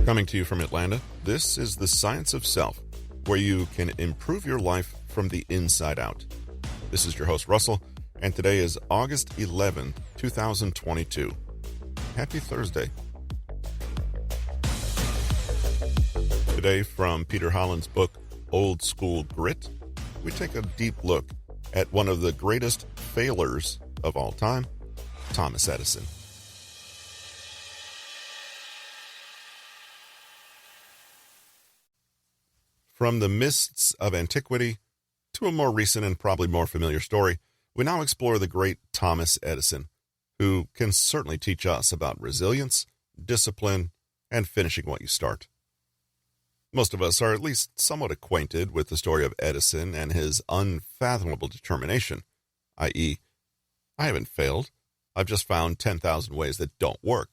Coming to you from Atlanta, this is The Science of Self, where you can improve your life from the inside out. This is your host, Russell, and today is August 11, 2022. Happy Thursday. Today, from Peter Holland's book, SchoolGrit, we take a deep look at one of the greatest failures of all time, Thomas Edison. From the mists of antiquity to a more recent and probably more familiar story, we now explore the great Thomas Edison, who can certainly teach us about resilience, discipline, and finishing what you start. Most of us are at least somewhat acquainted with the story of Edison and his unfathomable determination, i.e., I haven't failed, I've just found 10,000 ways that don't work.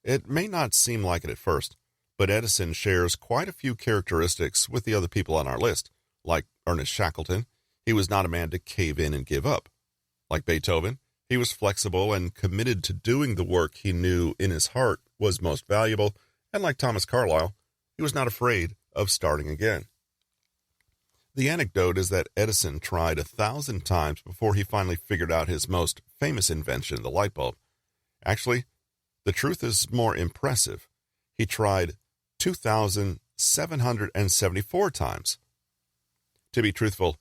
It may not seem like it at first, but Edison shares quite a few characteristics with the other people on our list. Like Ernest Shackleton, he was not a man to cave in and give up. Like Beethoven, he was flexible and committed to doing the work he knew in his heart was most valuable. And like Thomas Carlyle, he was not afraid of starting again. The anecdote is that Edison tried 1,000 times before he finally figured out his most famous invention, the light bulb. Actually, the truth is more impressive. He tried 2,774 times. To be truthful,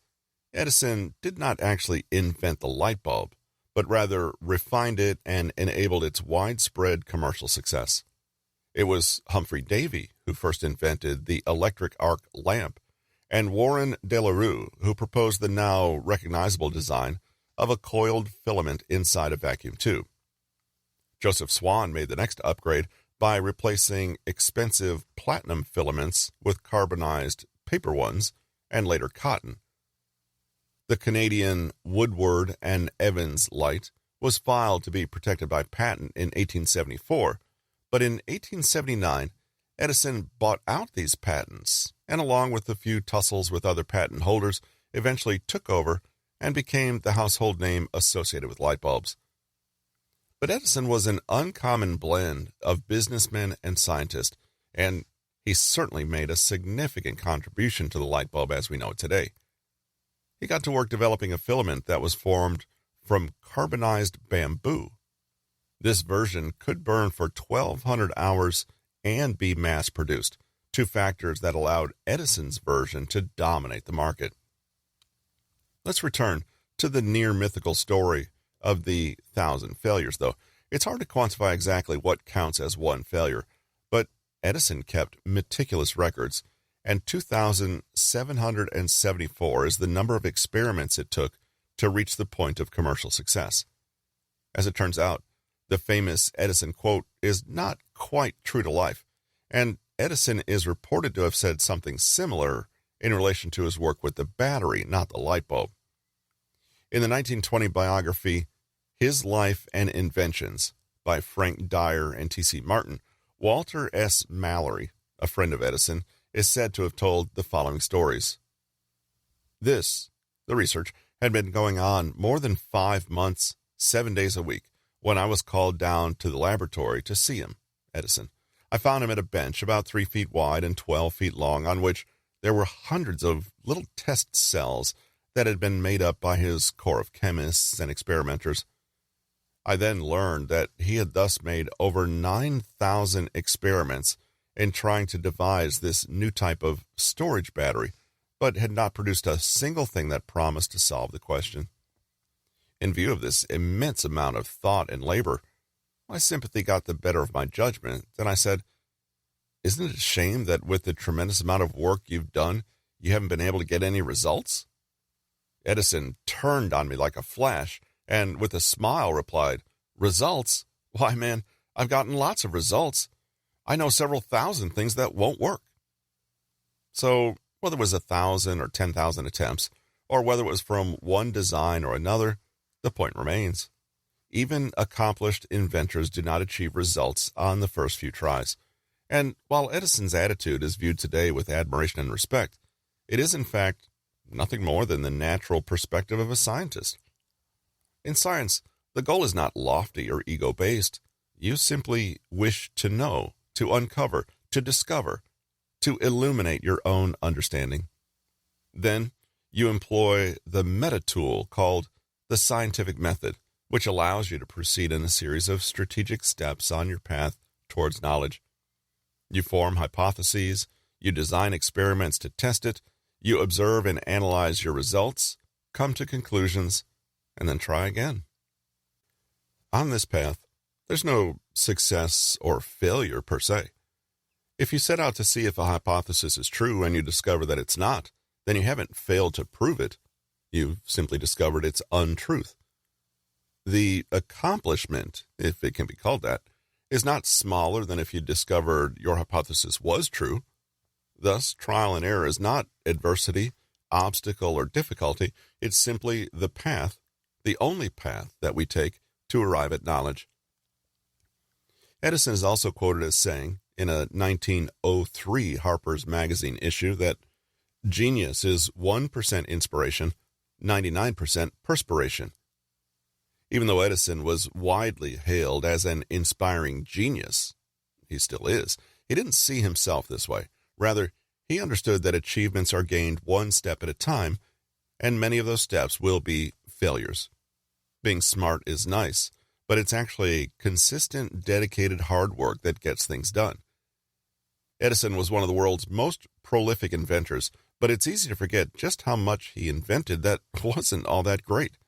Edison did not actually invent the light bulb, but rather refined it and enabled its widespread commercial success. It was Humphrey Davy who first invented the electric arc lamp, and Warren de la Rue who proposed the now recognizable design of a coiled filament inside a vacuum tube. Joseph Swan made the next upgrade by replacing expensive platinum filaments with carbonized paper ones, and later cotton. The Canadian Woodward and Evans light was filed to be protected by patent in 1874, but in 1879, Edison bought out these patents, and along with a few tussles with other patent holders, eventually took over and became the household name associated with light bulbs. But Edison was an uncommon blend of businessman and scientist, and he certainly made a significant contribution to the light bulb as we know it today. He got to work developing a filament that was formed from carbonized bamboo. This version could burn for 1,200 hours and be mass-produced, two factors that allowed Edison's version to dominate the market. Let's return to the near-mythical story of the 1,000 failures, though. It's hard to quantify exactly what counts as one failure, but Edison kept meticulous records, and 2,774 is the number of experiments it took to reach the point of commercial success. As it turns out, the famous Edison quote is not quite true to life, and Edison is reported to have said something similar in relation to his work with the battery, not the light bulb. In the 1920 biography, His Life and Inventions by Frank Dyer and T.C. Martin, Walter S. Mallory, a friend of Edison, is said to have told the following stories. The research, had been going on more than 5 months, 7 days a week, when I was called down to the laboratory to see him, Edison. I found him at a bench about 3 feet wide and 12 feet long, on which there were hundreds of little test cells that had been made up by his corps of chemists and experimenters. I then learned that he had thus made over 9,000 experiments in trying to devise this new type of storage battery, but had not produced a single thing that promised to solve the question. In view of this immense amount of thought and labor, my sympathy got the better of my judgment, and I said, "Isn't it a shame that with the tremendous amount of work you've done, you haven't been able to get any results?" Edison turned on me like a flash, and with a smile replied, "Results? Why, man, I've gotten lots of results. I know several thousand things that won't work." So, whether it was 1,000 or 10,000 attempts, or whether it was from one design or another, the point remains. Even accomplished inventors do not achieve results on the first few tries. And while Edison's attitude is viewed today with admiration and respect, it is in fact nothing more than the natural perspective of a scientist. In science, the goal is not lofty or ego-based. You simply wish to know to uncover, to discover, to illuminate your own understanding. Then you employ the meta tool called the scientific method, which allows you to proceed in a series of strategic steps on your path towards knowledge. You form hypotheses, you design experiments to test it, you observe and analyze your results, come to conclusions, and then try again. On this path, there's no success or failure per se. If you set out to see if a hypothesis is true and you discover that it's not, then you haven't failed to prove it. You've simply discovered its untruth. The accomplishment, if it can be called that, is not smaller than if you discovered your hypothesis was true. Thus, trial and error is not adversity, obstacle, or difficulty. It's simply the path, the only path that we take to arrive at knowledge. Edison is also quoted as saying in a 1903 Harper's Magazine issue that genius is 1% inspiration, 99% perspiration. Even though Edison was widely hailed as an inspiring genius, he still is, he didn't see himself this way. Rather, he understood that achievements are gained one step at a time, and many of those steps will be failures. Being smart is nice, but it's actually consistent, dedicated hard work that gets things done. Edison was one of the world's most prolific inventors, but it's easy to forget just how much he invented that wasn't all that great.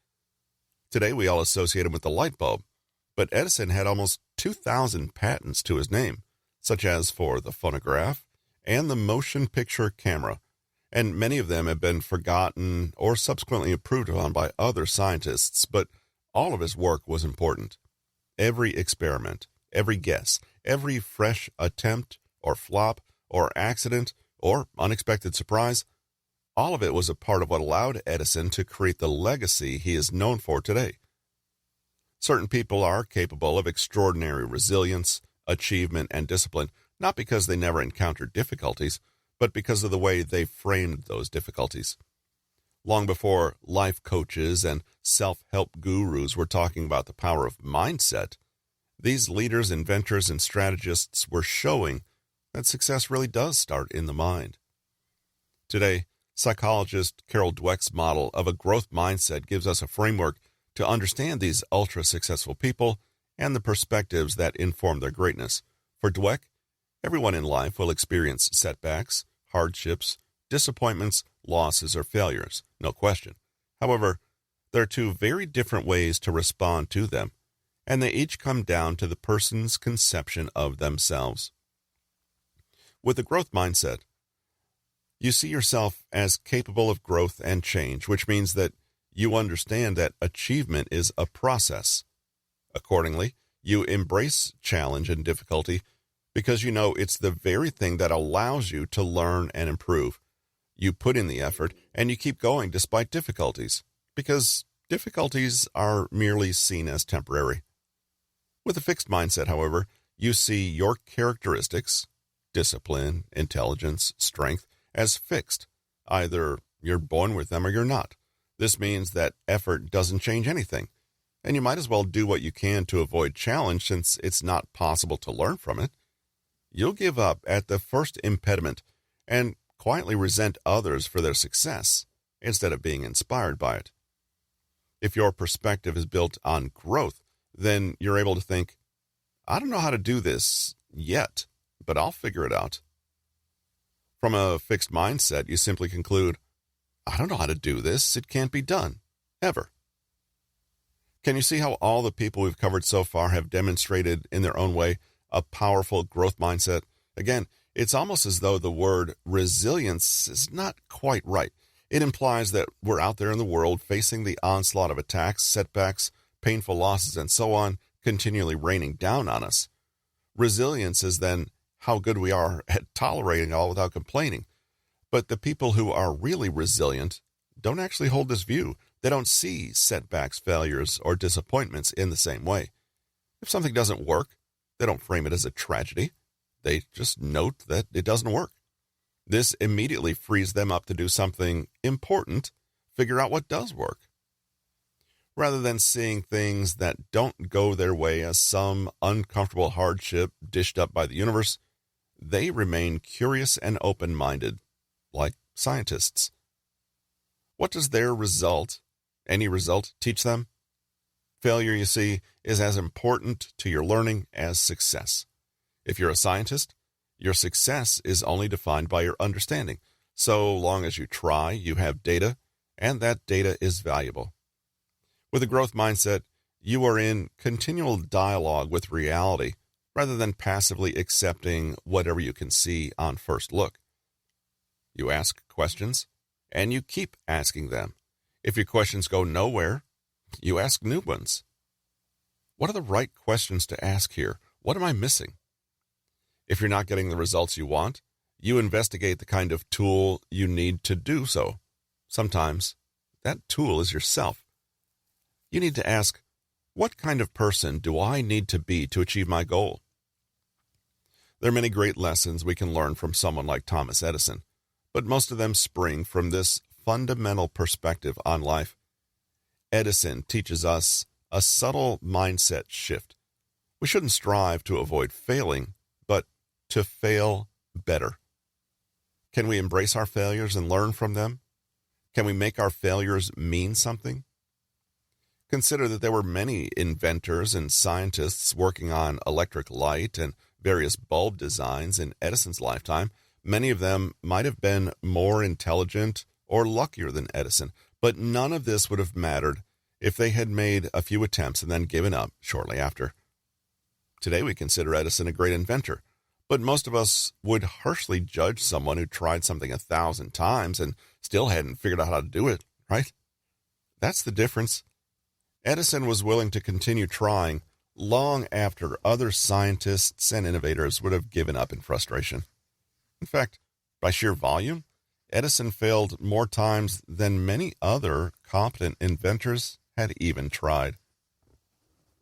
Today we all associate him with the light bulb, but Edison had almost 2,000 patents to his name, such as for the phonograph and the motion picture camera, and many of them have been forgotten or subsequently improved upon by other scientists, but all of his work was important. Every experiment, every guess, every fresh attempt or flop or accident or unexpected surprise, all of it was a part of what allowed Edison to create the legacy he is known for today. Certain people are capable of extraordinary resilience, achievement, and discipline, not because they never encountered difficulties, but because of the way they framed those difficulties. Long before life coaches and self-help gurus were talking about the power of mindset, these leaders, inventors, and strategists were showing that success really does start in the mind. Today, psychologist Carol Dweck's model of a growth mindset gives us a framework to understand these ultra-successful people and the perspectives that inform their greatness. For Dweck, everyone in life will experience setbacks, hardships, disappointments, losses, or failures, no question. However, there are two very different ways to respond to them, and they each come down to the person's conception of themselves. With a growth mindset, you see yourself as capable of growth and change, which means that you understand that achievement is a process. Accordingly, you embrace challenge and difficulty because you know it's the very thing that allows you to learn and improve. You put in the effort and you keep going despite difficulties, because difficulties are merely seen as temporary. With a fixed mindset, however, you see your characteristics, discipline, intelligence, strength, as fixed. Either you're born with them or you're not. This means that effort doesn't change anything, and you might as well do what you can to avoid challenge since it's not possible to learn from it. You'll give up at the first impediment and quietly resent others for their success instead of being inspired by it. If your perspective is built on growth, then you're able to think, I don't know how to do this yet, but I'll figure it out. From a fixed mindset, you simply conclude, I don't know how to do this. It can't be done, ever. Can you see how all the people we've covered so far have demonstrated in their own way a powerful growth mindset? Again, it's almost as though the word resilience is not quite right. It implies that we're out there in the world facing the onslaught of attacks, setbacks, painful losses, and so on, continually raining down on us. Resilience is then how good we are at tolerating all without complaining. But the people who are really resilient don't actually hold this view. They don't see setbacks, failures, or disappointments in the same way. If something doesn't work, they don't frame it as a tragedy. They just note that it doesn't work. This immediately frees them up to do something important, figure out what does work. Rather than seeing things that don't go their way as some uncomfortable hardship dished up by the universe, they remain curious and open-minded, like scientists. What does any result, teach them? Failure, you see, is as important to your learning as success. If you're a scientist, your success is only defined by your understanding. So long as you try, you have data, and that data is valuable. With a growth mindset, you are in continual dialogue with reality rather than passively accepting whatever you can see on first look. You ask questions, and you keep asking them. If your questions go nowhere, you ask new ones. What are the right questions to ask here? What am I missing? If you're not getting the results you want, you investigate the kind of tool you need to do so. Sometimes that tool is yourself. You need to ask, what kind of person do I need to be to achieve my goal? There are many great lessons we can learn from someone like Thomas Edison, but most of them spring from this fundamental perspective on life. Edison teaches us a subtle mindset shift. We shouldn't strive to avoid failing, but to fail better. Can we embrace our failures and learn from them? Can we make our failures mean something? Consider that there were many inventors and scientists working on electric light and various bulb designs in Edison's lifetime. Many of them might have been more intelligent or luckier than Edison, but none of this would have mattered if they had made a few attempts and then given up shortly after. Today we consider Edison a great inventor, but most of us would harshly judge someone who tried something 1,000 times and still hadn't figured out how to do it, right? That's the difference. Edison was willing to continue trying long after other scientists and innovators would have given up in frustration. In fact, by sheer volume, Edison failed more times than many other competent inventors had even tried.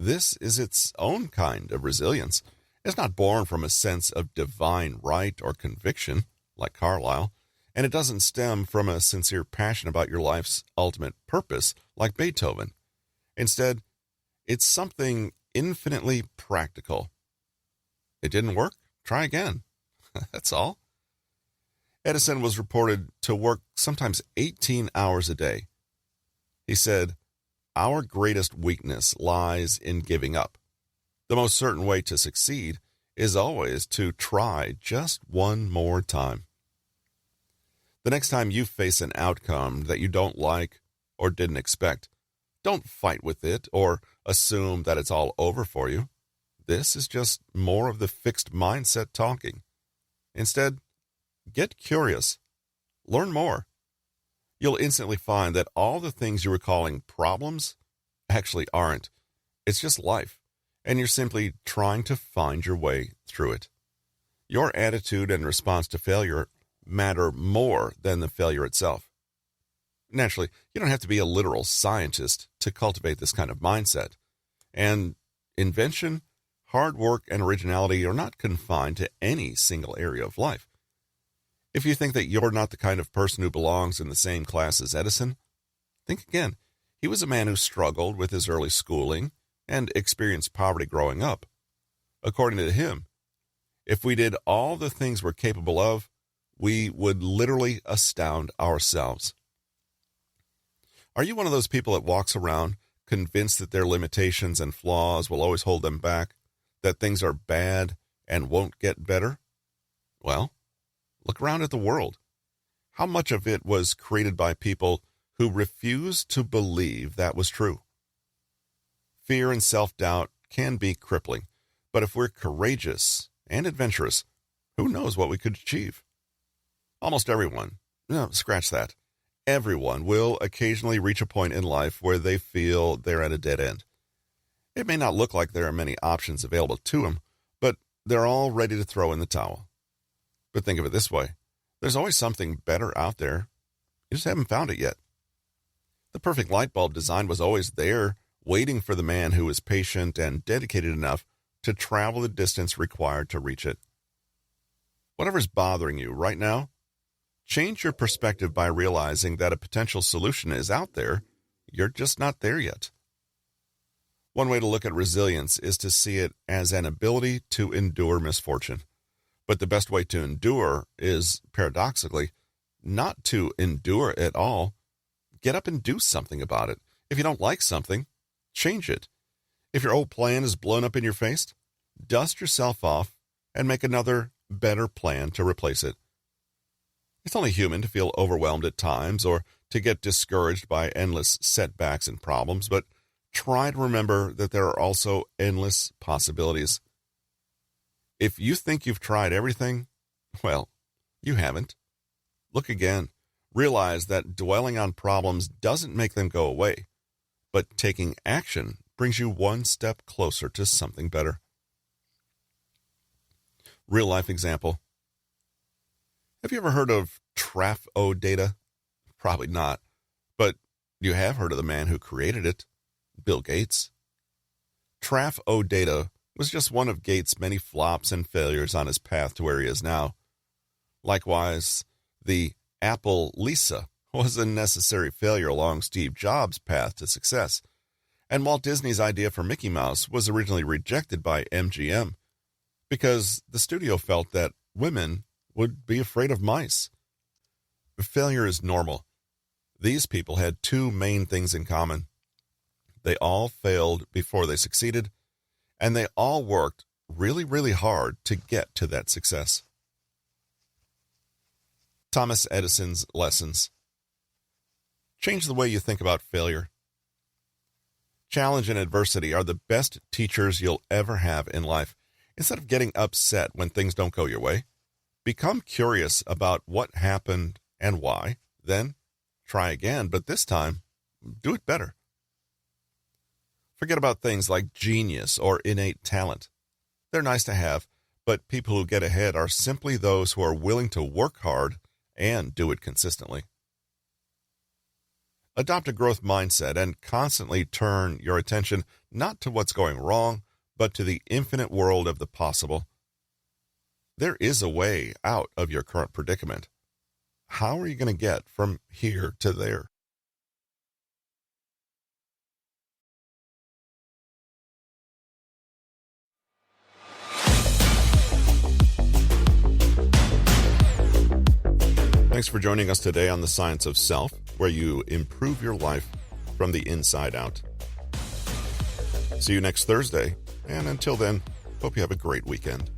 This is its own kind of resilience. It's not born from a sense of divine right or conviction, like Carlyle, and it doesn't stem from a sincere passion about your life's ultimate purpose, like Beethoven. Instead, it's something infinitely practical. It didn't work? Try again. That's all. Edison was reported to work sometimes 18 hours a day. He said, "Our greatest weakness lies in giving up. The most certain way to succeed is always to try just one more time." The next time you face an outcome that you don't like or didn't expect, don't fight with it or assume that it's all over for you. This is just more of the fixed mindset talking. Instead, get curious. Learn more. You'll instantly find that all the things you were calling problems actually aren't. It's just life, and you're simply trying to find your way through it. Your attitude and response to failure matter more than the failure itself. Naturally, you don't have to be a literal scientist to cultivate this kind of mindset. And invention, hard work, and originality are not confined to any single area of life. If you think that you're not the kind of person who belongs in the same class as Edison, think again. He was a man who struggled with his early schooling and experienced poverty growing up. According to him, if we did all the things we're capable of, we would literally astound ourselves. Are you one of those people that walks around convinced that their limitations and flaws will always hold them back, that things are bad and won't get better? Well, look around at the world. How much of it was created by people who refused to believe that was true? Fear and self-doubt can be crippling, but if we're courageous and adventurous, who knows what we could achieve? Almost everyone, scratch that. Everyone will occasionally reach a point in life where they feel they're at a dead end. It may not look like there are many options available to them, but they're all ready to throw in the towel. But think of it this way. There's always something better out there. You just haven't found it yet. The perfect light bulb design was always there, waiting for the man who was patient and dedicated enough to travel the distance required to reach it. Whatever's bothering you right now, change your perspective by realizing that a potential solution is out there. You're just not there yet. One way to look at resilience is to see it as an ability to endure misfortune. But the best way to endure is, paradoxically, not to endure at all. Get up and do something about it. If you don't like something, change it. If your old plan is blown up in your face, dust yourself off and make another, better plan to replace it. It's only human to feel overwhelmed at times or to get discouraged by endless setbacks and problems, but try to remember that there are also endless possibilities. If you think you've tried everything, well, you haven't. Look again. Realize that dwelling on problems doesn't make them go away, but taking action brings you one step closer to something better. Real life example. Have you ever heard of TRAF-O data? Probably not, but you have heard of the man who created it, Bill Gates. TRAF-O data was just one of Gates' many flops and failures on his path to where he is now. Likewise, the Apple Lisa was a necessary failure along Steve Jobs' path to success, and Walt Disney's idea for Mickey Mouse was originally rejected by MGM because the studio felt that women would be afraid of mice. Failure is normal. These people had two main things in common. They all failed before they succeeded, and they all worked really, really hard to get to that success. Thomas Edison's lessons. Change the way you think about failure. Challenge and adversity are the best teachers you'll ever have in life. Instead of getting upset when things don't go your way, become curious about what happened and why. Then try again, but this time, do it better. Forget about things like genius or innate talent. They're nice to have, but people who get ahead are simply those who are willing to work hard and do it consistently. Adopt a growth mindset and constantly turn your attention not to what's going wrong, but to the infinite world of the possible. There is a way out of your current predicament. How are you going to get from here to there? Thanks for joining us today on The Science of Self, where you improve your life from the inside out. See you next Thursday, and until then, hope you have a great weekend.